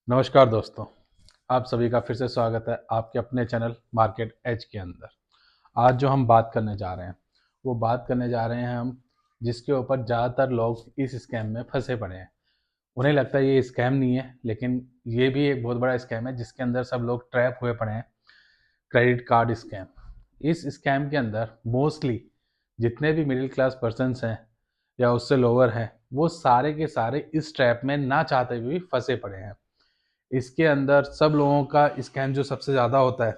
नमस्कार दोस्तों। आप सभी का फिर से स्वागत है आपके अपने चैनल मार्केट एज के अंदर। आज जो हम बात करने जा रहे हैं वो बात करने जा रहे हैं हम जिसके ऊपर ज़्यादातर लोग इस स्कैम में फंसे पड़े हैं। उन्हें लगता है ये स्कैम नहीं है, लेकिन ये भी एक बहुत बड़ा स्कैम है जिसके अंदर सब लोग ट्रैप हुए पड़े हैं। Credit card scam. इस स्कैम के अंदर मोस्टली जितने भी मिडिल क्लास पर्सनस हैं या उससे लोअर हैं, वो सारे के सारे इस ट्रैप में ना चाहते हुए भी फंसे पड़े हैं। इसके अंदर सब लोगों का स्कैम जो सबसे ज़्यादा होता है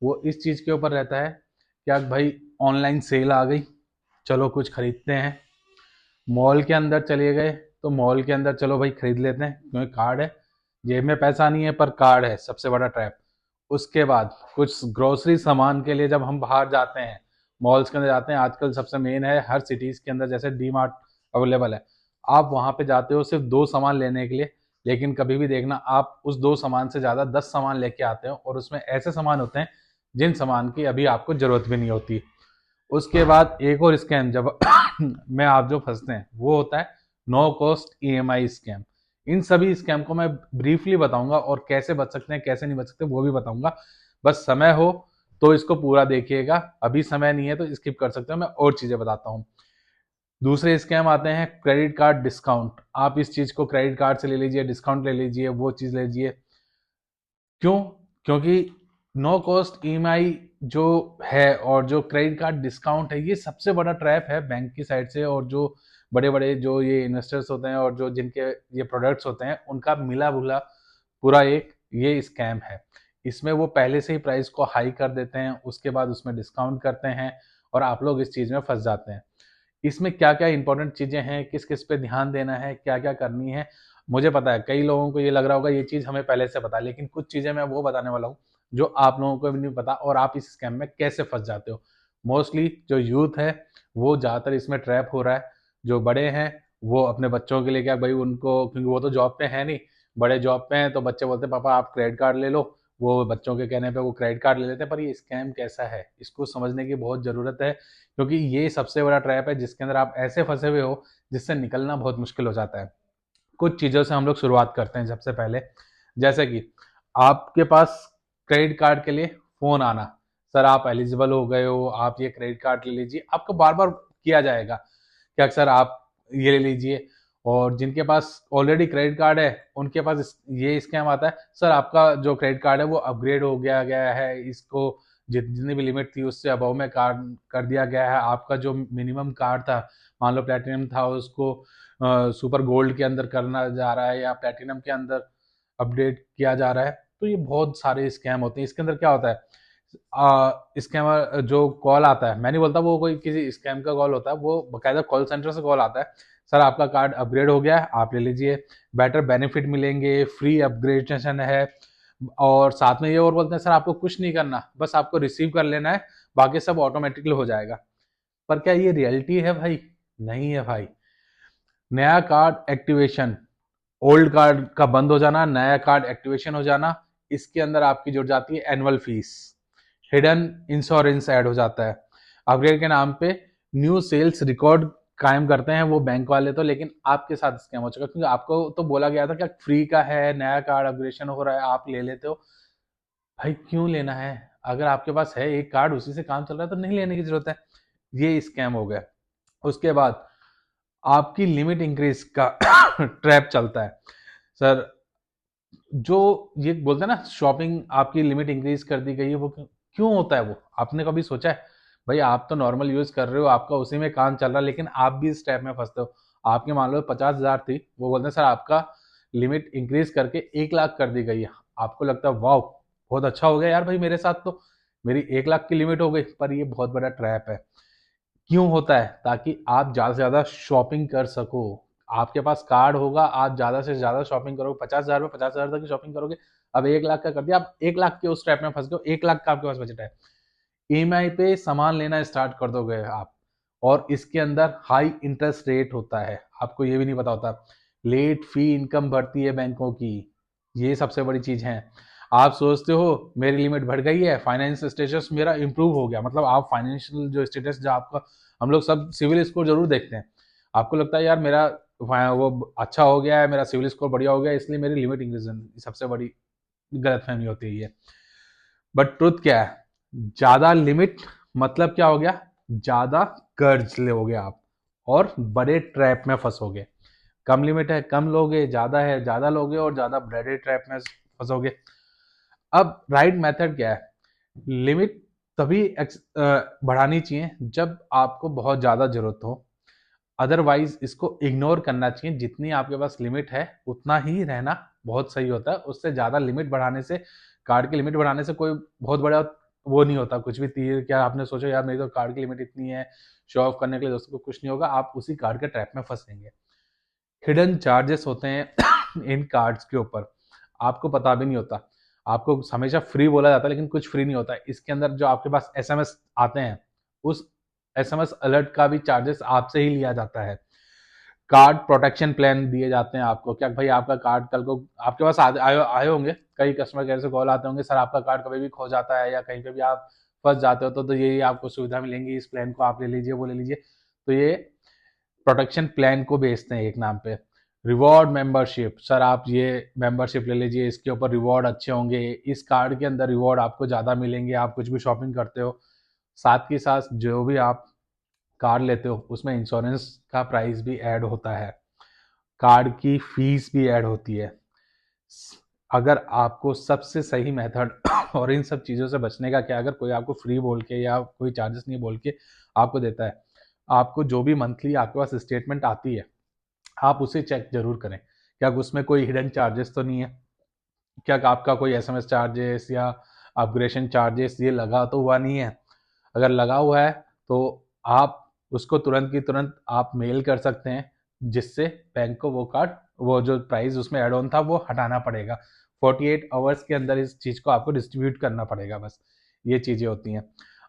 वो इस चीज़ के ऊपर रहता है कि यार भाई ऑनलाइन सेल आ गई, चलो कुछ खरीदते हैं। मॉल के अंदर चले गए तो मॉल के अंदर चलो भाई खरीद लेते हैं क्योंकि कार्ड है, जेब में पैसा नहीं है पर कार्ड है, सबसे बड़ा ट्रैप। उसके बाद कुछ ग्रोसरी सामान के लिए जब हम बाहर जाते हैं, मॉल्स के अंदर जाते हैं, आजकल सबसे मेन है हर सिटीज़ के अंदर जैसे डी मार्ट अवेलेबल है। आप वहाँ पे जाते हो सिर्फ 2 सामान लेने के लिए, लेकिन कभी भी देखना आप उस 2 सामान से ज़्यादा 10 सामान लेके आते हो और उसमें ऐसे सामान होते हैं जिन सामान की अभी आपको ज़रूरत भी नहीं होती। उसके बाद एक और स्कैम जब में आप जो फंसते हैं वो होता है नो कॉस्ट ईएमआई स्कैम। इन सभी स्कैम को मैं ब्रीफली बताऊंगा और कैसे बच सकते हैं कैसे नहीं बच सकते वो भी बताऊंगा। बस समय हो तो इसको पूरा देखिएगा, अभी समय नहीं है तो स्किप कर सकते हो, मैं और चीजें बताता हूँ। दूसरे स्कैम आते हैं क्रेडिट कार्ड डिस्काउंट। आप इस चीज को क्रेडिट कार्ड से ले लीजिए, डिस्काउंट ले लीजिए, वो चीज ले लीजिए। क्यों? क्योंकि नो कॉस्ट ईएमआई जो है और जो क्रेडिट कार्ड डिस्काउंट है ये सबसे बड़ा ट्रैप है बैंक की साइड से, और जो बड़े बड़े जो ये इन्वेस्टर्स होते हैं और जो जिनके ये प्रोडक्ट्स होते हैं उनका मिला भुला पूरा एक ये स्कैम है। इसमें वो पहले से ही प्राइस को हाई कर देते हैं, उसके बाद उसमें डिस्काउंट करते हैं और आप लोग इस चीज़ में फंस जाते हैं। इसमें क्या क्या इंपॉर्टेंट चीज़ें हैं, किस किस पे ध्यान देना है, क्या क्या करनी है, मुझे पता है कई लोगों को ये लग रहा होगा ये चीज़ हमें पहले से पता है, लेकिन कुछ चीज़ें मैं वो बताने वाला हूँ जो आप लोगों को भी नहीं पता और आप इस स्कैम में कैसे फंस जाते हो। मोस्टली जो यूथ है वो ज़्यादातर इसमें ट्रैप हो रहा है। जो बड़े हैं वो अपने बच्चों के लिए क्या भाई उनको, क्योंकि वो तो जॉब पे है नहीं, बड़े जॉब पे हैं तो बच्चे बोलते हैं पापा आप क्रेडिट कार्ड ले लो, वो बच्चों के कहने पे वो क्रेडिट कार्ड ले लेते हैं। पर ये स्कैम कैसा है इसको समझने की बहुत ज़रूरत है, क्योंकि ये सबसे बड़ा ट्रैप है जिसके अंदर आप ऐसे फंसे हुए हो जिससे निकलना बहुत मुश्किल हो जाता है। कुछ चीज़ों से हम लोग शुरुआत करते हैं। सबसे पहले जैसे कि आपके पास क्रेडिट कार्ड के लिए फ़ोन आना, सर आप एलिजिबल हो गए हो, आप ये क्रेडिट कार्ड ले लीजिए, आपको बार बार किया जाएगा कि सर आप ये ले लीजिए। और जिनके पास ऑलरेडी क्रेडिट कार्ड है उनके पास ये स्कैम आता है, सर आपका जो क्रेडिट कार्ड है वो अपग्रेड हो गया गया है, इसको जितनी भी लिमिट थी उससे अबव में कार्ड कर दिया गया है, आपका जो मिनिमम कार्ड था मान लो प्लेटिनम था उसको सुपर गोल्ड के अंदर करना जा रहा है या प्लेटिनम के अंदर अपडेट किया जा रहा है। तो ये बहुत सारे स्कैम होते हैं। इसके अंदर क्या होता है, स्कैमर जो कॉल आता है, मैं नहीं बोलता वो कोई किसी स्कैम का कॉल होता है, वो बकायदा कॉल सेंटर से कॉल आता है, सर आपका कार्ड अपग्रेड हो गया है आप ले लीजिए, बेटर बेनिफिट मिलेंगे, फ्री अपग्रेडेशन है। और साथ में ये और बोलते हैं सर आपको कुछ नहीं करना, बस आपको रिसीव कर लेना है, बाकी सब ऑटोमेटिकली हो जाएगा। पर क्या ये रियलिटी है भाई? नहीं है भाई। नया कार्ड एक्टिवेशन, ओल्ड कार्ड का बंद हो जाना, नया कार्ड एक्टिवेशन हो जाना, इसके अंदर आपकी जुड़ जाती है annual fees, hidden insurance add हो जाता है। अपग्रेड के नाम पे न्यू सेल्स रिकॉर्ड कायम करते हैं वो बैंक वाले तो, लेकिन आपके साथ स्कैम हो चुका क्योंकि आपको तो बोला गया था कि फ्री का है, नया कार्ड अपग्रेडेशन हो रहा है, आप ले लेते हो। भाई क्यों लेना है? अगर आपके पास है एक कार्ड उसी से काम चल रहा है तो नहीं लेने की जरूरत है। ये स्कैम हो गया। उसके बाद आपकी लिमिट इंक्रीज का ट्रैप चलता है। सर जो ये बोलते हैं ना शॉपिंग आपकी लिमिट इंक्रीज कर दी गई है, वो क्यों होता है? वो आपने कभी सोचा है? भाई आप तो नॉर्मल यूज कर रहे हो, आपका उसी में काम चल रहा है, लेकिन आप भी इस ट्रैप में फंसते हो। आपके मान लो 50,000 थी, वो बोलते हैं सर आपका लिमिट इंक्रीज करके 1 लाख कर दी गई है। आपको लगता है वाह बहुत अच्छा हो गया यार, भाई मेरे साथ तो मेरी 1 लाख की लिमिट हो गई। पर ये बहुत बड़ा ट्रैप है। क्यों होता है? ताकि आप ज़्यादा से ज़्यादा शॉपिंग कर सको। आपके पास कार्ड होगा, आप ज़्यादा से ज़्यादा शॉपिंग करोगे, 50,000 में 50,000 तक की शॉपिंग करोगे। अब 1 लाख का कर दिया, आप 1 लाख के उस ट्रैप में फंस गए, 1 लाख का आपके पास बजट है, ईएमआई पे सामान लेना स्टार्ट कर दोगे आप। और इसके अंदर हाई इंटरेस्ट रेट होता है, आपको ये भी नहीं पता होता। लेट फी इनकम बढ़ती है बैंकों की, ये सबसे बड़ी चीज है। आप सोचते हो मेरी लिमिट बढ़ गई है, फाइनेंस स्टेटस मेरा इंप्रूव हो गया, मतलब आप फाइनेंशियल जो स्टेटस जो आपका, हम लोग सब सिविल स्कोर जरूर देखते हैं। आपको लगता है यार मेरा वो अच्छा हो गया है, मेरा सिविल स्कोर बढ़िया हो गया इसलिए मेरी लिमिट इंक्रीज, सबसे बड़ी गलतफहमी होती है ये। बट ट्रुथ क्या है, ज्यादा लिमिट मतलब क्या हो गया, ज्यादा कर्ज लोगे आप और बड़े ट्रैप में फंसोगे। कम लिमिट है कम लोगे, ज्यादा है ज्यादा लोगे और ज्यादा बड़े ट्रैप में फंसोगे। अब राइट मेथड क्या है, लिमिट तभी बढ़ानी चाहिए जब आपको बहुत ज्यादा जरूरत हो, अदरवाइज इसको इग्नोर करना चाहिए। जितनी आपके पास लिमिट है उतना ही रहना बहुत सही होता है। उससे ज्यादा लिमिट बढ़ाने से, कार्ड की लिमिट बढ़ाने से कोई बहुत बड़ा वो नहीं होता, कुछ भी तीर क्या आपने सोचो यार मेरी तो कार्ड की लिमिट इतनी है, शो ऑफ करने के लिए दोस्तों को, कुछ नहीं होगा, आप उसी कार्ड के ट्रैप में फंसेंगे। हिडन चार्जेस होते हैं इन कार्ड्स के ऊपर, आपको पता भी नहीं होता। आपको हमेशा फ्री बोला जाता है लेकिन कुछ फ्री नहीं होता है। इसके अंदर जो आपके पास एसएमएस आते हैं, उस एसएमएस अलर्ट का भी चार्जेस आपसे ही लिया जाता है। कार्ड प्रोटेक्शन प्लान दिए जाते हैं आपको, क्या भाई आपका कार्ड कल को आपके पास आए होंगे, कई कस्टमर केयर से कॉल आते होंगे, सर आपका कार्ड कभी भी खो जाता है या कहीं पे भी आप फंस जाते हो तो ये आपको सुविधा मिलेंगी, इस प्लान को आप ले लीजिए, वो ले लीजिए। तो ये प्रोटेक्शन प्लान को बेचते हैं एक नाम पे। रिवॉर्ड मेंबरशिप, सर आप ये मेंबरशिप ले लीजिए, इसके ऊपर रिवॉर्ड अच्छे होंगे, इस कार्ड के अंदर रिवॉर्ड आपको ज़्यादा मिलेंगे, आप कुछ भी शॉपिंग करते हो। साथ के साथ जो भी आप कार्ड लेते हो उसमें इंश्योरेंस का प्राइस भी ऐड होता है, कार्ड की फीस भी ऐड होती है। अगर आपको सबसे सही मेथड और इन सब चीज़ों से बचने का क्या, अगर कोई आपको फ्री बोल के या कोई चार्जेस नहीं बोल के आपको देता है, आपको जो भी मंथली आपके पास स्टेटमेंट आती है आप उसे चेक जरूर करें, क्या उसमें कोई हिडन चार्जेस तो नहीं है, क्या आपका कोई एसएमएस चार्जेस या अपग्रेडेशन चार्जेस ये लगा तो हुआ नहीं है। अगर लगा हुआ है तो आप उसको तुरंत की तुरंत आप मेल कर सकते हैं, जिससे बैंक को वो कार्ड, वो जो प्राइस उसमें एड ऑन था वो हटाना पड़ेगा। 48 आवर्स के अंदर इस चीज़ को आपको डिस्ट्रीब्यूट करना पड़ेगा, बस ये चीज़ें होती हैं।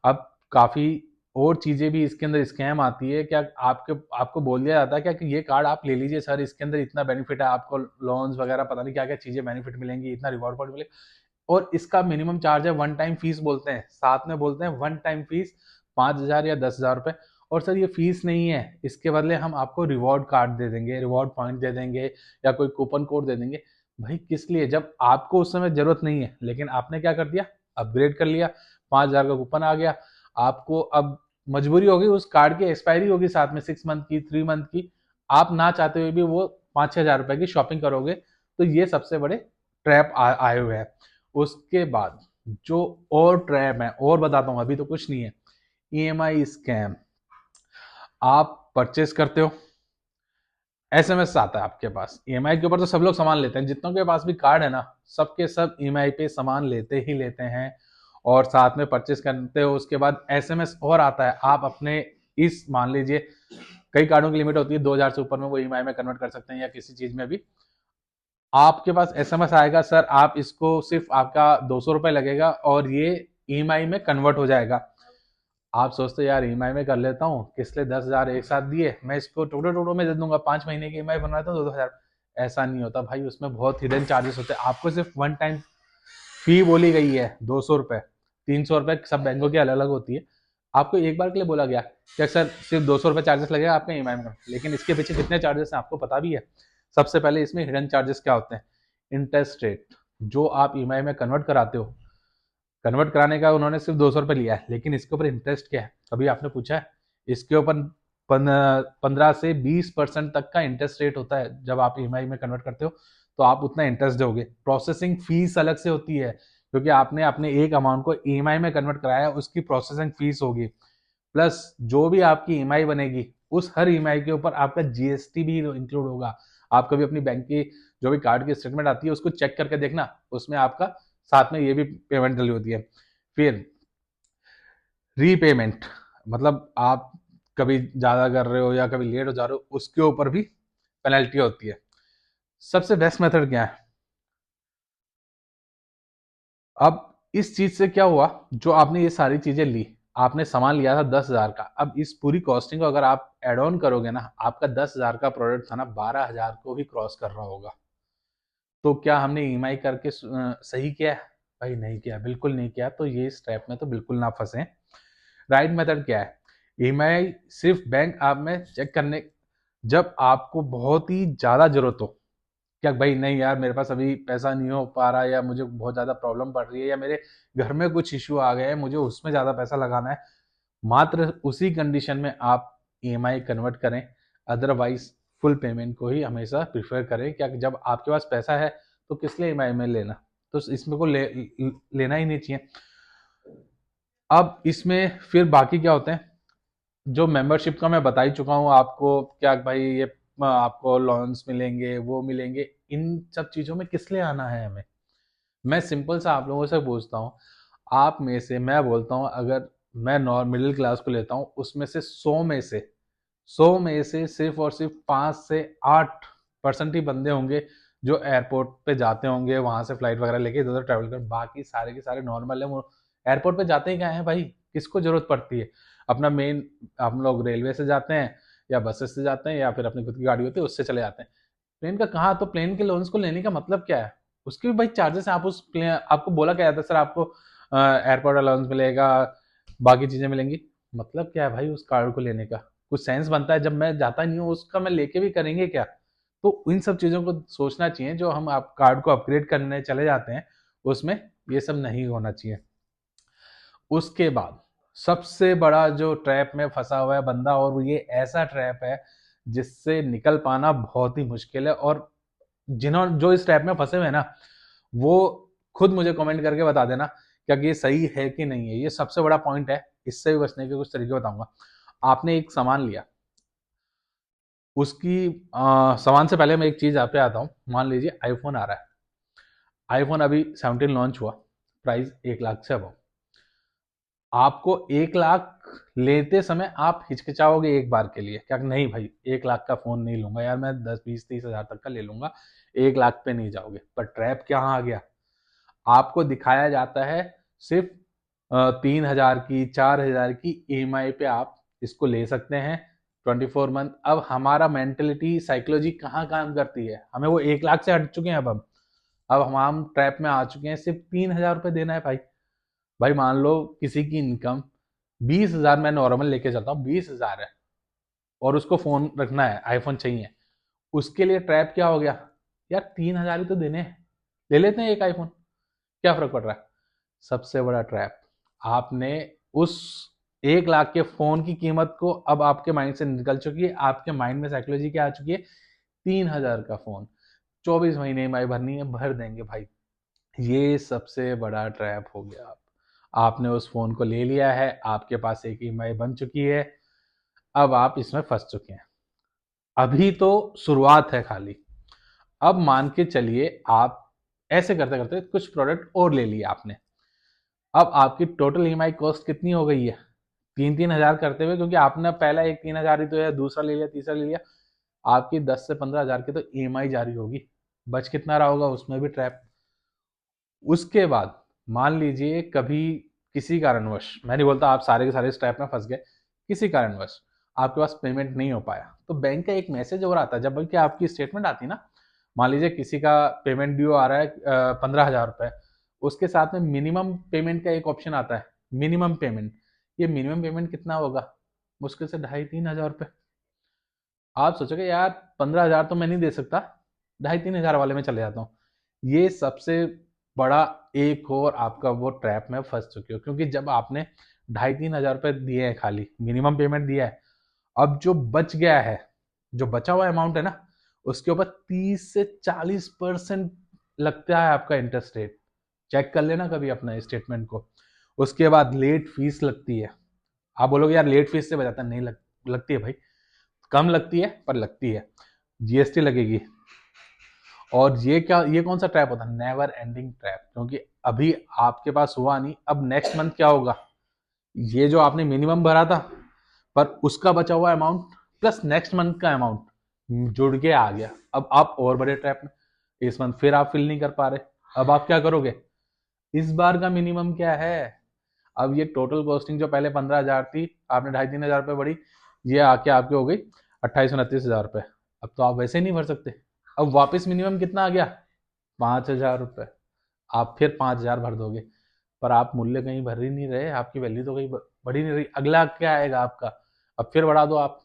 अब काफ़ी और चीज़ें भी इसके अंदर स्कैम आती है, क्या आपके आपको बोल दिया जाता है क्या कि ये कार्ड आप ले लीजिए सर, इसके अंदर इतना बेनिफिट है, आपको लोन्स वगैरह पता नहीं क्या क्या चीज़ें बेनिफिट मिलेंगी, इतना रिवॉर्ड पॉइंट मिलेगा, और इसका मिनिमम चार्ज है, वन टाइम फीस बोलते हैं, साथ में बोलते हैं वन टाइम फीस 5,000 या 10,000 रुपए। और सर ये फीस नहीं है, इसके बदले हम आपको रिवॉर्ड कार्ड दे देंगे, रिवॉर्ड पॉइंट दे देंगे या कोई कूपन कोड दे देंगे। भाई किस लिए, जब आपको उस समय जरूरत नहीं है, लेकिन आपने क्या कर दिया, अपग्रेड कर लिया, 5,000 का कूपन आ गया आपको, अब मजबूरी होगी, उस कार्ड की एक्सपायरी होगी साथ में 6 मंथ की, 3 मंथ की, आप ना चाहते हुए भी वो 5-6 हजार रुपए की शॉपिंग करोगे। तो ये सबसे बड़े ट्रैप आए हुए हैं। उसके बाद जो और ट्रैप है और बताता हूँ, अभी तो कुछ नहीं है। ईएमआई स्कैम, आप परचेस करते हो, एसएमएस आता है आपके पास, ईएमआई के ऊपर तो सब लोग सामान लेते हैं, जितनों के पास भी कार्ड है ना, सबके सब ईएमआई पे सामान लेते ही लेते हैं और साथ में परचेस करते हो। उसके बाद एसएमएस और आता है, आप अपने इस मान लीजिए कई कार्डों की लिमिट होती है 2,000 से ऊपर में, वो ईएमआई में कन्वर्ट कर सकते हैं या किसी चीज में भी, आपके पास एसएमएस आएगा सर आप इसको, सिर्फ आपका 200 रुपए लगेगा और ये ईएमआई में कन्वर्ट हो जाएगा। आप सोचते यार ईएमआई में कर लेता हूँ, किस लिए 10,000 एक साथ दिए, मैं इसको टोटो टोटो में दे दूंगा, 5 महीने की ईएमआई बनवाता हूँ 2,000। ऐसा नहीं होता भाई, उसमें बहुत हिडन चार्जेस होते हैं। आपको सिर्फ वन टाइम फी बोली गई है 200 रुपए, 300 रुपए सब बैंकों की अलग अलग होती है, आपको एक बार के लिए बोला गया कि सर सिर्फ 200 रुपए चार्जेस लगेगा आपका ईएमआई में, लेकिन इसके पीछे कितने चार्जेस हैं आपको पता भी है। सबसे पहले इसमें हिडन चार्जेस क्या होते हैं, इंटरेस्ट रेट, जो आप ईएमआई में कन्वर्ट कराते हो, कन्वर्ट कराने का उन्होंने सिर्फ 200 रुपये लिया है, लेकिन इसके ऊपर इंटरेस्ट क्या है, कभी आपने पूछा है? इसके ऊपर 15 से 20% तक का इंटरेस्ट रेट होता है। जब आप ईएमआई में कन्वर्ट करते हो तो आप उतना इंटरेस्ट दोगे। प्रोसेसिंग फीस अलग से होती है, क्योंकि आपने अपने एक अमाउंट को ईएमआई में कन्वर्ट कराया, उसकी प्रोसेसिंग फीस होगी, प्लस जो भी आपकी ईएमआई बनेगी उस हर ईएमआई के ऊपर आपका जीएसटी भी इंक्लूड होगा। आप कभी अपनी बैंक की जो भी कार्ड की स्टेटमेंट आती है उसको चेक करके देखना, उसमें आपका साथ में ये भी पेमेंट डली होती है। फिर रीपेमेंट, मतलब आप कभी ज्यादा कर रहे हो या कभी लेट हो जा रहे हो, उसके ऊपर भी पेनल्टी होती है। सबसे बेस्ट मेथड क्या है, अब इस चीज से क्या हुआ, जो आपने ये सारी चीजें ली, आपने सामान लिया था 10,000 का, अब इस पूरी कॉस्टिंग को अगर आप एड ऑन करोगे ना, आपका 10,000 का प्रोडक्ट था ना 12,000 को भी क्रॉस कर रहा होगा। तो क्या हमने ईएमआई करके सही किया है? भाई नहीं किया, बिल्कुल नहीं किया। तो ये इस ट्रैप में तो बिल्कुल ना फंसे। राइट मेथड क्या है, ईएमआई सिर्फ बैंक आप में चेक करने, जब आपको बहुत ही ज़्यादा ज़रूरत हो, क्या भाई नहीं यार मेरे पास अभी पैसा नहीं हो पा रहा, या मुझे बहुत ज़्यादा प्रॉब्लम पड़ रही है, या मेरे घर में कुछ इश्यू आ गए हैं, मुझे उसमें ज़्यादा पैसा लगाना है, मात्र उसी कंडीशन में आप ईएमआई कन्वर्ट करें। अदरवाइज फुल पेमेंट को ही हमेशा प्रेफर करें। क्या जब आपके पास पैसा है तो किस लिए ईएमआई में लेना, तो इसमें को लेना ही नहीं चाहिए। अब इसमें फिर बाकी क्या होते हैं, जो मेंबरशिप का मैं बता ही चुका हूँ आपको, क्या भाई ये आपको लोन्स मिलेंगे, वो मिलेंगे, इन सब चीज़ों में किस लिए आना है हमें। मैं सिंपल सा आप लोगों से पूछता हूँ, आप में से मैं बोलता हूँ, अगर मैं नॉर्मल मिडिल क्लास को लेता हूँ, उसमें से 100 में से सिर्फ और सिर्फ 5 से 8% ही बंदे होंगे जो एयरपोर्ट पे जाते होंगे, वहां से फ्लाइट वगैरह लेके इधर उधर ट्रैवल कर। बाकी सारे के सारे नॉर्मल है, वो एयरपोर्ट पे जाते ही क्या है भाई, किसको जरूरत पड़ती है। अपना मेन हम लोग रेलवे से जाते हैं, या बसेस से जाते हैं, या फिर अपनी खुद की गाड़ी होती है उससे चले जाते हैं। प्लेन का कहाँ, तो प्लेन के लोन्स को लेने का मतलब क्या है, उसके भी भाई चार्जेस हैं। आप उस प्लेन, आपको बोला क्या जाता है सर आपको एयरपोर्ट अलाउंस मिलेगा, बाकी चीजें मिलेंगी, मतलब क्या है भाई उस कार्ड को लेने का, कुछ सेंस बनता है। जब मैं जाता नहीं हूँ उसका मैं लेके भी करेंगे क्या। तो इन सब चीजों को सोचना चाहिए, जो हम आप कार्ड को अपग्रेड करने चले जाते हैं उसमें ये सब नहीं होना चाहिए। उसके बाद सबसे बड़ा जो ट्रैप में फंसा हुआ है बंदा, और ये ऐसा ट्रैप है जिससे निकल पाना बहुत ही मुश्किल है, और जिन्होंने जो इस ट्रैप में फंसे हुए हैं ना, वो खुद मुझे कमेंट करके बता देना क्या कि ये सही है कि नहीं है। ये सबसे बड़ा पॉइंट है, इससे भी बचने के कुछ तरीके बताऊंगा। आपने एक सामान लिया, उसकी सामान से पहले मैं एक चीज आप पे आता हूँ। मान लीजिए आईफोन आ रहा है, आईफोन अभी 17 लॉन्च हुआ, प्राइस 1 लाख से अब आपको 1 लाख लेते समय आप हिचकिचाओगे एक बार के लिए, क्या नहीं भाई 1 लाख का फोन नहीं लूंगा यार, मैं 10 20 30 हजार तक का ले लूंगा, 1 लाख पे नहीं जाओगे। पर ट्रैप क्या आ गया, आपको दिखाया जाता है सिर्फ 3 हजार की 4 हजार की ईएमआई पे आप इसको ले सकते हैं 24 मंथ। अब हमारा मेंटेलिटी साइकोलॉजी कहाँ काम करती है, हमें वो 1 लाख से हट चुके हैं। अब हम ट्रैप में आ चुके हैं, सिर्फ 3 हजार रुपये देना है भाई। भाई मान लो किसी की इनकम 20 हजार, मैं नॉर्मल लेके चलता हूँ, 20 हजार है, और उसको फोन रखना है, आईफोन चाहिए, उसके लिए ट्रैप क्या हो गया, यार 3 हजार ही तो देने हैं, ले लेते हैं एक आईफोन, क्या फर्क पड़ रहा है। सबसे बड़ा ट्रैप, आपने उस 1 लाख के फोन की कीमत को अब आपके माइंड से निकल चुकी है, आपके माइंड में साइकोलॉजी क्या आ चुकी है, 3 हजार का फोन 24 महीने ईएमआई भरनी है, भर देंगे भाई। ये सबसे बड़ा ट्रैप हो गया। आपने उस फोन को ले लिया है, आपके पास एक ईएमआई बन चुकी है, अब आप इसमें फंस चुके हैं। अभी तो शुरुआत है खाली। अब मान के चलिए आप ऐसे करते करते कुछ प्रोडक्ट और ले लिए आपने, अब आपकी टोटल ईएमआई कॉस्ट कितनी हो गई है, 3 3 हजार करते हुए, क्योंकि आपने पहला एक 3 हजार ही तो है, दूसरा ले लिया, तीसरा ले लिया, आपकी 10 से 15 हजार की तो ईएमआई जारी होगी। बच कितना रहा होगा, उसमें भी ट्रैप। उसके बाद मान लीजिए कभी किसी कारणवश, मैं नहीं बोलता आप सारे के सारे स्ट्रैप में फंस गए, किसी कारणवश आपके पास पेमेंट नहीं हो पाया, तो बैंक का एक मैसेज और आता है, जब बल्कि आपकी स्टेटमेंट आती है ना, मान लीजिए किसी का पेमेंट ड्यू आ रहा है 15 हजार रुपये, उसके साथ में मिनिमम पेमेंट का एक ऑप्शन आता है, मिनिमम पेमेंट। ये मिनिमम पेमेंट कितना होगा, मुश्किल से 2.5 3 हजार रुपये। आप सोचोगे यार 15 हजार तो मैं नहीं दे सकता, 2.5 3 हजार वाले में चले जाता हूँ। ये सबसे बड़ा एक और आपका वो ट्रैप में फंस चुके हो, क्योंकि जब आपने 2.5 3 हजार रुपये दिए हैं, खाली मिनिमम पेमेंट दिया है, अब जो बच गया है, जो बचा हुआ अमाउंट है ना, उसके ऊपर 30 से 40% लगता है आपका इंटरेस्ट रेट। चेक कर लेना कभी अपना स्टेटमेंट को। उसके बाद लेट फीस लगती है। आप बोलोगे यार लेट फीस से बचाता नहीं, लगती है भाई, कम लगती है पर लगती है। जीएसटी लगेगी। और ये क्या, ये कौन सा ट्रैप होता है, नेवर एंडिंग ट्रैप, क्योंकि अभी आपके पास हुआ नहीं, अब नेक्स्ट मंथ क्या होगा, ये जो आपने मिनिमम भरा था पर उसका बचा हुआ अमाउंट प्लस नेक्स्ट मंथ का अमाउंट जुड़ के आ गया, अब आप और बड़े ट्रैप में, इस मंथ फिर आप फिल नहीं कर पा रहे। अब आप क्या करोगे, इस बार का मिनिमम क्या है, अब ये टोटल कॉस्टिंग जो पहले 15 हजार थी, आपने 2.5 3 हजार रुपये बढ़ी, ये आके आपके हो गई 28 29 हजार रुपये। अब तो आप वैसे नहीं भर सकते, अब वापस मिनिमम कितना आ गया, 5 हजार रुपये। आप फिर 5 हजार भर दोगे, पर आप मूल्य कहीं भर ही नहीं रहे, आपकी वैल्यू तो कहीं बढ़ ही नहीं रही। अगला क्या आएगा आपका, अब फिर बढ़ा दो आप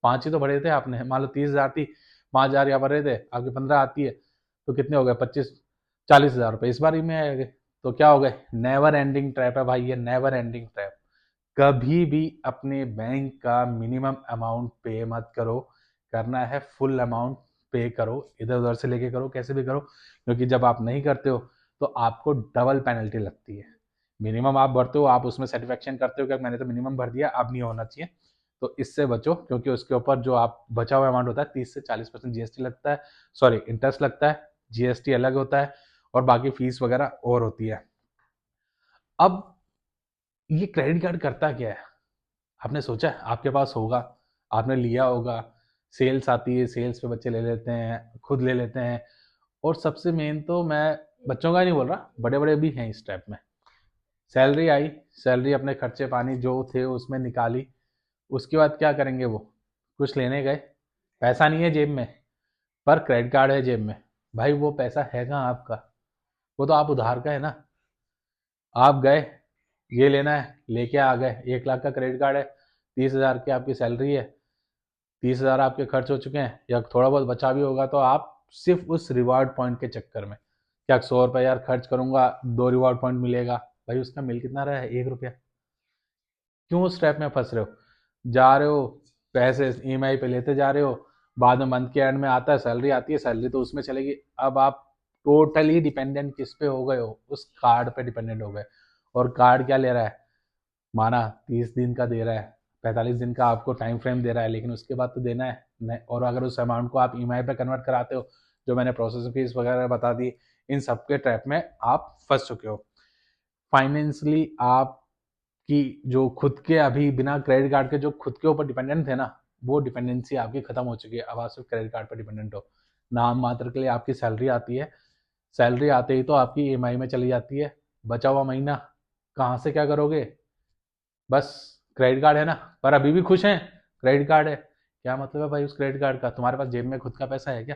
5 ही तो भरे थे आपने, मान लो 30,000 थी, 5,000 यहाँ भरे थे, आपके 15 आती है तो कितने हो गए, 25-40,000 रुपये इस बार ही में आएंगे। तो क्या हो गए, नेवर एंडिंग ट्रैप है भाई, ये नेवर एंडिंग ट्रैप। कभी भी अपने बैंक का मिनिमम अमाउंट पे मत करो, करना है फुल अमाउंट पे करो, इधर उधर से लेके करो, कैसे भी करो, क्योंकि जब आप नहीं करते हो तो आपको डबल पेनल्टी लगती है। मिनिमम आप भरते हो, आप उसमें सेटिस्फेक्शन करते हो कि मैंने तो मिनिमम भर दिया, अब नहीं होना चाहिए, तो इससे बचो, क्योंकि उसके ऊपर जो आप बचा हुआ अमाउंट होता है 30 से 40% जीएसटी लगता है, सॉरी इंटरेस्ट लगता है, जीएसटी अलग होता है, और बाकी फीस वगैरह और होती है। अब ये क्रेडिट कार्ड करता क्या है, आपने सोचा है? आपके पास होगा, आपने लिया होगा, सेल्स आती है, सेल्स पे बच्चे ले लेते हैं, खुद ले लेते हैं, और सबसे मेन तो मैं बच्चों का नहीं बोल रहा, बड़े बड़े भी हैं इस टाइप में। सैलरी आई, सैलरी अपने खर्चे पानी जो थे उसमें निकाली, उसके बाद क्या करेंगे, वो कुछ लेने गए, पैसा नहीं है जेब में, पर क्रेडिट कार्ड है जेब में। भाई वो पैसा है कहाँ आपका, वो तो आप उधार का है ना। आप गए, ये लेना है, लेके आ गए, 1 लाख का क्रेडिट कार्ड है, 30,000 की आपकी सैलरी है, 30,000 आपके खर्च हो चुके हैं, या थोड़ा बहुत बचा भी होगा, तो आप सिर्फ उस रिवार्ड पॉइंट के चक्कर में, क्या 100 रुपये यार खर्च करूंगा, 2 रिवार्ड पॉइंट मिलेगा, भाई उसका मिल कितना रहा है, 1 रुपया। क्यों उस ट्रैप में फंस रहे हो, जा रहे हो पैसे ईएमआई पे लेते जा रहे हो, बाद में मंथ के एंड में आता है, सैलरी आती है, सैलरी तो उसमें चलेगी, अब आप टोटली डिपेंडेंट किस पे हो गए हो, उस कार्ड पे डिपेंडेंट हो गए। और कार्ड क्या ले रहा है, माना 30 दिन का दे रहा है, 45 दिन का आपको टाइम फ्रेम दे रहा है, लेकिन उसके बाद तो देना है नहीं, और अगर उस अमाउंट को आप ईएमआई पे कन्वर्ट कराते हो, जो मैंने प्रोसेसिंग फीस वगैरह बता दी, इन सबके ट्रैप में आप फंस चुके हो। फाइनेंशियली आपकी जो खुद के अभी बिना क्रेडिट कार्ड के जो खुद के ऊपर डिपेंडेंट थे ना, वो डिपेंडेंसी आपकी खत्म हो चुकी है, अब आप सिर्फ क्रेडिट कार्ड पर डिपेंडेंट हो। नाम मात्र के लिए आपकी सैलरी आती है, सैलरी आते ही तो आपकी ईएमआई में चली जाती है, बचा हुआ महीना कहाँ से क्या करोगे, बस क्रेडिट कार्ड है ना, पर अभी भी खुश हैं, क्रेडिट कार्ड है, क्या मतलब है भाई उस क्रेडिट कार्ड का, तुम्हारे पास जेब में खुद का पैसा है क्या,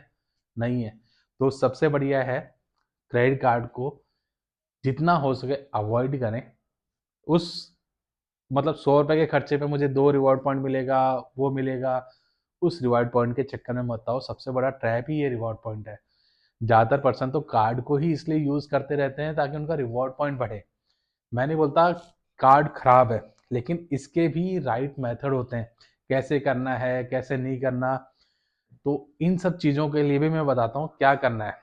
नहीं है। तो सबसे बढ़िया है क्रेडिट कार्ड को जितना हो सके अवॉइड करें। उस मतलब 100 रुपए के खर्चे पे मुझे 2 रिवॉर्ड पॉइंट मिलेगा, वो मिलेगा, उस रिवॉर्ड पॉइंट के चक्कर में मत आओ, सबसे बड़ा ट्रैप ही ये रिवॉर्ड पॉइंट है। ज़्यादातर पर्सन तो कार्ड को ही इसलिए यूज़ करते रहते हैं ताकि उनका रिवॉर्ड पॉइंट बढ़े। मैं नहीं बोलता कार्ड खराब है, लेकिन इसके भी राइट मेथड होते हैं, कैसे करना है कैसे नहीं करना, तो इन सब चीज़ों के लिए भी मैं बताता हूँ क्या करना है।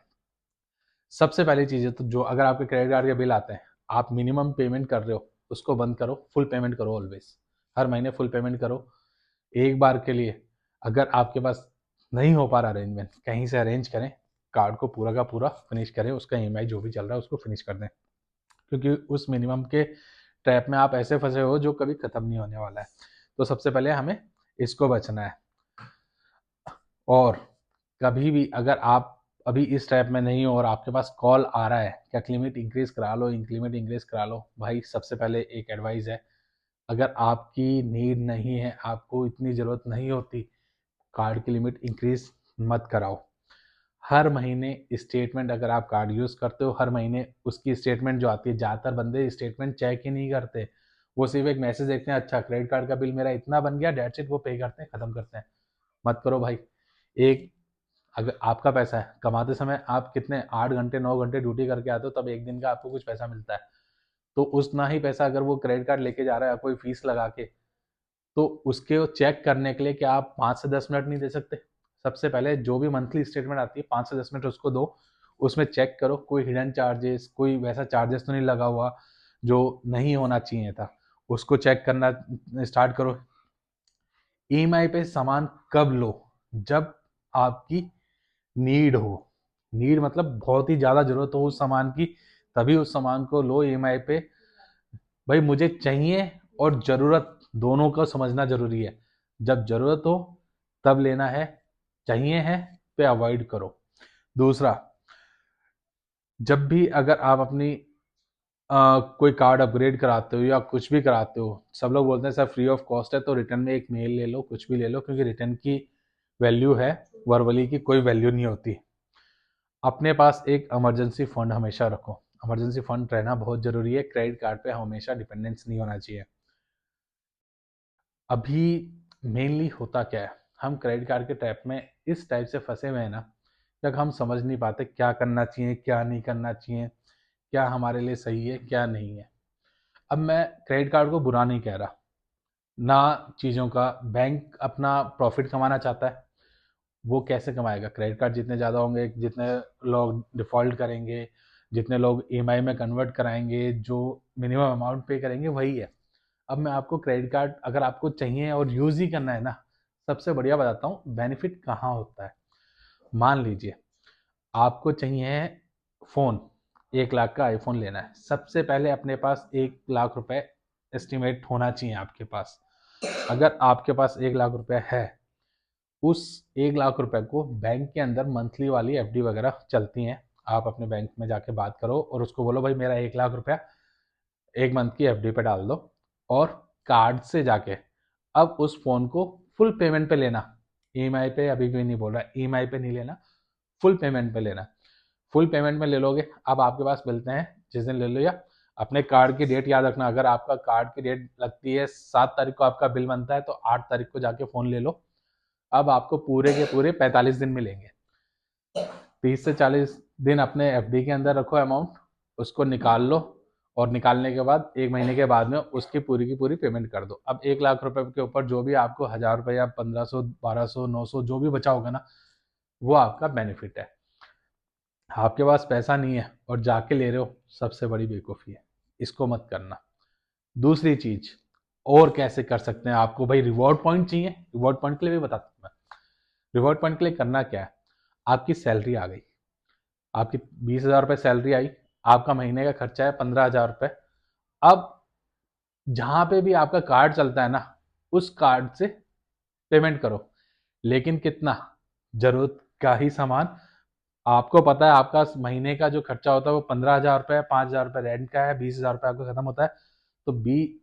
सबसे पहली चीज़ है तो जो अगर आपके क्रेडिट कार्ड के बिल आते हैं, आप मिनिमम पेमेंट कर रहे हो उसको बंद करो, फुल पेमेंट करो ऑलवेज, हर महीने फुल पेमेंट करो। एक बार के लिए अगर आपके पास नहीं हो पा रहा अरेंजमेंट, कहीं से अरेंज करें, कार्ड को पूरा का पूरा फिनिश करें, उसका ईएमआई जो भी चल रहा है उसको फिनिश कर दें, क्योंकि उस मिनिमम के ट्रैप में आप ऐसे फंसे हो जो कभी खत्म नहीं होने वाला है। तो सबसे पहले हमें इसको बचना है। और कभी भी अगर आप अभी इस ट्रैप में नहीं हो और आपके पास कॉल आ रहा है क्या लिमिट इंक्रीज करा लो, लिमिट इंक्रीज करा लो, भाई सबसे पहले एक एडवाइस है, अगर आपकी नीड नहीं है, आपको इतनी ज़रूरत नहीं होती, कार्ड की लिमिट इंक्रीज मत कराओ। हर महीने स्टेटमेंट अगर आप कार्ड यूज़ करते हो, हर महीने उसकी स्टेटमेंट जो आती है, ज़्यादातर बंदे स्टेटमेंट चेक ही नहीं करते, वो सिर्फ एक मैसेज देखते हैं, अच्छा क्रेडिट कार्ड का बिल मेरा इतना बन गया, डेट्स इट, वो पे करते हैं, ख़त्म करते हैं। मत करो भाई। एक अगर आपका पैसा है, कमाते समय आप कितने 8 घंटे 9 घंटे ड्यूटी करके आते हो, तब एक दिन का आपको कुछ पैसा मिलता है, तो उतना ही पैसा अगर वो क्रेडिट कार्ड लेके जा रहा है कोई फीस लगा के, तो उसके चेक करने के लिए क्या आप 5 से 10 मिनट नहीं दे सकते? सबसे पहले जो भी मंथली स्टेटमेंट आती है 5 से 10 मिनट उसको दो, उसमें चेक करो कोई हिडन चार्जेस, कोई वैसा चार्जेस तो नहीं लगा हुआ जो नहीं होना चाहिए था, उसको चेक करना स्टार्ट करो। ईएमआई पे सामान कब लो, जब आपकी नीड हो, नीड मतलब बहुत ही ज़्यादा ज़रूरत हो उस सामान की, तभी उस सामान को लो ईएमआई पे। भाई मुझे चाहिए और ज़रूरत दोनों को समझना ज़रूरी है, जब ज़रूरत हो तब लेना है, चाहिए है पे अवॉइड करो। दूसरा, जब भी अगर आप अपनी कोई कार्ड अपग्रेड कराते हो या कुछ भी कराते हो, सब लोग बोलते हैं सर फ्री ऑफ कॉस्ट है, तो रिटर्न में एक मेल ले लो, कुछ भी ले लो, क्योंकि रिटर्न की वैल्यू है, वर्बली की कोई वैल्यू नहीं होती। अपने पास एक इमरजेंसी फंड हमेशा रखो, इमरजेंसी फंड रहना बहुत ज़रूरी है, क्रेडिट कार्ड पे हमेशा डिपेंडेंस नहीं होना चाहिए। अभी मेनली होता क्या है, हम क्रेडिट कार्ड के ट्रैप में इस टाइप से फंसे हुए हैं ना, कि हम समझ नहीं पाते क्या करना चाहिए, क्या नहीं करना चाहिए, क्या हमारे लिए सही है, क्या नहीं है। अब मैं क्रेडिट कार्ड को बुरा नहीं कह रहा, ना चीज़ों का। बैंक अपना प्रॉफिट कमाना चाहता है, वो कैसे कमाएगा? क्रेडिट कार्ड जितने ज़्यादा होंगे, जितने लोग डिफ़ॉल्ट करेंगे, जितने लोग ईएमआई में कन्वर्ट कराएंगे, जो मिनिमम अमाउंट पे करेंगे वही है। अब मैं आपको क्रेडिट कार्ड अगर आपको चाहिए और यूज़ ही करना है ना, सबसे बढ़िया बताता हूँ बेनिफिट कहाँ होता है। मान लीजिए आपको चाहिए फ़ोन, 1 लाख का आईफोन लेना है। सबसे पहले अपने पास 1 लाख रुपए एस्टिमेट होना चाहिए आपके पास। अगर आपके पास 1 लाख रुपए है, उस 1 लाख रुपए को बैंक के अंदर मंथली वाली एफडी वगैरह चलती हैं, आप अपने बैंक में जाके बात करो और उसको बोलो भाई मेरा 1 लाख रुपया 1 मंथ की एफडी पे डाल दो, और कार्ड से जाके अब उस फ़ोन को फुल पेमेंट पे लेना। ईएमआई पे अभी भी नहीं बोल रहा, ईएमआई पे नहीं लेना, फुल पेमेंट पे लेना। फुल पेमेंट में ले लोगे, अब आपके पास मिलते हैं जिस दिन ले लो, या अपने कार्ड की डेट याद रखना। अगर आपका कार्ड की डेट लगती है 7 तारीख को, आपका बिल बनता है तो 8 तारीख को जाके फ़ोन ले लो। अब आपको पूरे के पूरे 45 दिन मिलेंगे। 30 से 40 दिन अपने एफडी के अंदर रखो अमाउंट, उसको निकाल लो, और निकालने के बाद 1 महीने के बाद में उसकी पूरी की पूरी पेमेंट कर दो। अब 1 लाख रुपए के ऊपर जो भी आपको 1000 रुपये या 1500, 1200, 900 जो भी बचा होगा ना, वो आपका बेनिफिट है। आपके पास पैसा नहीं है और जाके ले रहे हो, सबसे बड़ी बेवकूफ़ी है, इसको मत करना। दूसरी चीज और कैसे कर सकते हैं, आपको भाई रिवॉर्ड पॉइंट चाहिए, रिवॉर्ड पॉइंट के लिए भी बताता हूँ मैं। रिवॉर्ड पॉइंट के लिए करना क्या है, आपकी सैलरी आ गई, आपकी 20,000 रुपये सैलरी आई, आपका महीने का खर्चा है 15,000 रुपये। अब जहां पे भी आपका कार्ड चलता है ना, उस कार्ड से पेमेंट करो, लेकिन कितना? जरूरत का ही सामान। आपको पता है आपका महीने का जो खर्चा होता है वो 15,000 रुपये है, 5,000 रुपये रेंट का है, 20,000 रुपये आपका खत्म होता है। तो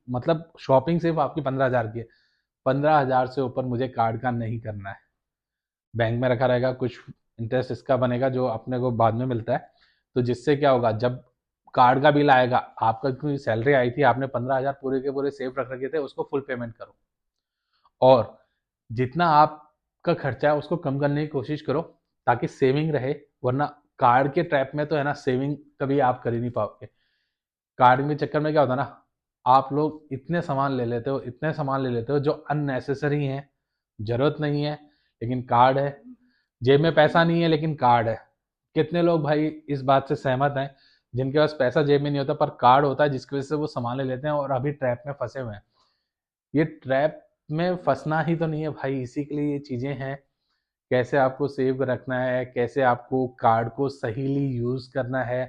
मतलब शॉपिंग सिर्फ आपकी 15,000 की है। 15,000 से ऊपर मुझे कार्ड का नहीं करना है। बैंक में रखा रहेगा, कुछ इंटरेस्ट इसका बनेगा जो अपने को बाद में मिलता है। तो जिससे क्या होगा, जब कार्ड का बिल आएगा, आपका क्योंकि सैलरी आई थी, आपने 15,000 पूरे के पूरे सेव रख रखे थे, उसको फुल पेमेंट करो। और जितना आपका खर्चा है उसको कम करने की कोशिश करो, ताकि सेविंग रहे। वरना कार्ड के ट्रैप में तो है ना, सेविंग कभी आप कर ही नहीं पाओगे। कार्ड के चक्कर में क्या होता है ना, आप लोग इतने सामान ले लेते हो, इतने सामान ले लेते हो जो अननेसेसरी हैं, जरूरत नहीं है, लेकिन कार्ड है। जेब में पैसा नहीं है लेकिन कार्ड है। कितने लोग भाई इस बात से सहमत हैं, जिनके पास पैसा जेब में नहीं होता पर कार्ड होता है, जिसकी वजह से वो सामान ले लेते हैं और अभी ट्रैप में फंसे हुए हैं। ये ट्रैप में फंसना ही तो नहीं है भाई, इसी के लिए ये चीज़ें हैं। कैसे आपको सेव रखना है, कैसे आपको कार्ड को सहीली यूज़ करना है,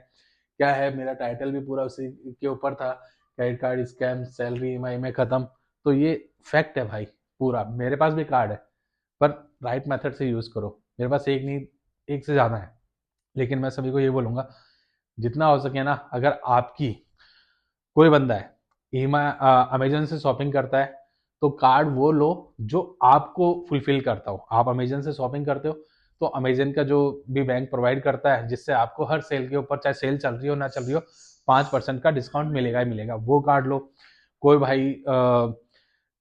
क्या है, मेरा टाइटल भी पूरा उसी के ऊपर था, credit card scam salary EMI में ख़त्म। तो ये फैक्ट है भाई पूरा। मेरे पास भी कार्ड है, पर राइट मेथड से यूज़ करो। मेरे पास एक नहीं, एक से ज़्यादा है, लेकिन मैं सभी को ये बोलूँगा, जितना हो सके ना, अगर आपकी कोई बंदा है अमेजन से शॉपिंग करता है, तो कार्ड वो लो जो आपको फुलफिल करता हो। आप अमेजन से शॉपिंग करते हो तो अमेजन का जो भी बैंक प्रोवाइड करता है, जिससे आपको हर सेल के ऊपर, चाहे सेल चल रही हो ना चल रही हो, 5% का डिस्काउंट मिलेगा ही मिलेगा, वो कार्ड लो। कोई भाई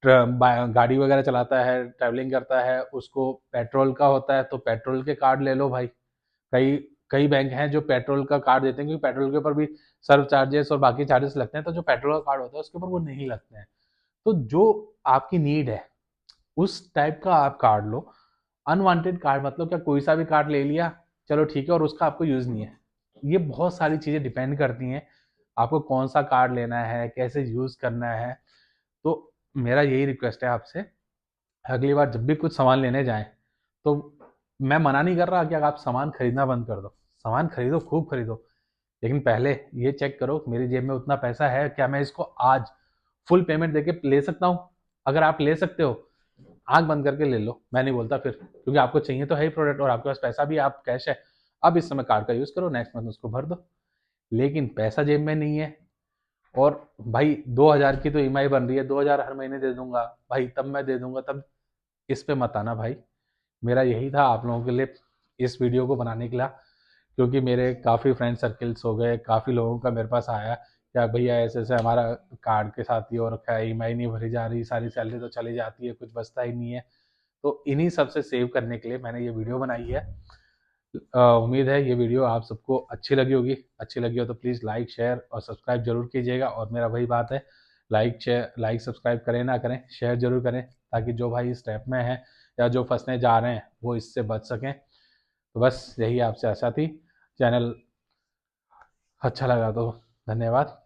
गाड़ी वगैरह चलाता है, ट्रैवलिंग करता है, उसको पेट्रोल का होता है, तो पेट्रोल के कार्ड ले लो भाई। कई कई बैंक हैं जो पेट्रोल का कार्ड देते हैं, क्योंकि पेट्रोल के ऊपर भी सर्व चार्जेस और बाकी चार्जेस लगते हैं, तो जो पेट्रोल का कार्ड होता है उसके ऊपर वो नहीं लगते हैं। तो जो आपकी नीड है उस टाइप का आप कार्ड लो। अनवांटेड कार्ड मतलब क्या, कोई सा भी कार्ड ले लिया, चलो ठीक है, और उसका आपको यूज़ नहीं है। ये बहुत सारी चीज़ें डिपेंड करती हैं, आपको कौन सा कार्ड लेना है, कैसे यूज़ करना है। तो मेरा यही रिक्वेस्ट है आपसे, अगली बार जब भी कुछ सामान लेने जाएं, तो मैं मना नहीं कर रहा कि अगर आप सामान खरीदना बंद कर दो, सामान खरीदो, खूब खरीदो, लेकिन पहले ये चेक करो मेरी जेब में उतना पैसा है क्या, मैं इसको आज फुल पेमेंट देके ले सकता हूँ। अगर आप ले सकते हो, आंख बंद करके ले लो, मैं नहीं बोलता फिर, क्योंकि आपको चाहिए तो है ही प्रोडक्ट और आपके पास पैसा भी, आप कैश है, अब इस समय कार्ड का यूज़ करो, नेक्स्ट मंथ उसको भर दो। लेकिन पैसा जेब में नहीं है, और भाई 2,000 की तो ईएमआई बन रही है, 2,000 हर महीने दे दूंगा भाई, तब मैं दे दूंगा, तब इस पे मत आना भाई। मेरा यही था आप लोगों के लिए इस वीडियो को बनाने के लिए, क्योंकि मेरे काफ़ी फ्रेंड सर्किल्स हो गए, काफ़ी लोगों का मेरे पास आया क्या भैया ऐसे ऐसे हमारा कार्ड के साथ ही हो रखा है, ईएमआई नहीं भरी जा रही, सारी सैलरी तो चली जाती है, कुछ बचता ही नहीं है। तो इन्हीं सब से सेव करने के लिए मैंने ये वीडियो बनाई है। उम्मीद है ये वीडियो आप सबको अच्छी लगी होगी। अच्छी लगी हो तो प्लीज़ लाइक शेयर और सब्सक्राइब जरूर कीजिएगा। और मेरा वही बात है, लाइक सब्सक्राइब करें ना करें, शेयर जरूर करें, ताकि जो भाई इस स्टेप में है या जो फंसने जा रहे हैं वो इससे बच सकें। तो बस यही आपसे आशा थी। चैनल अच्छा लगा तो धन्यवाद।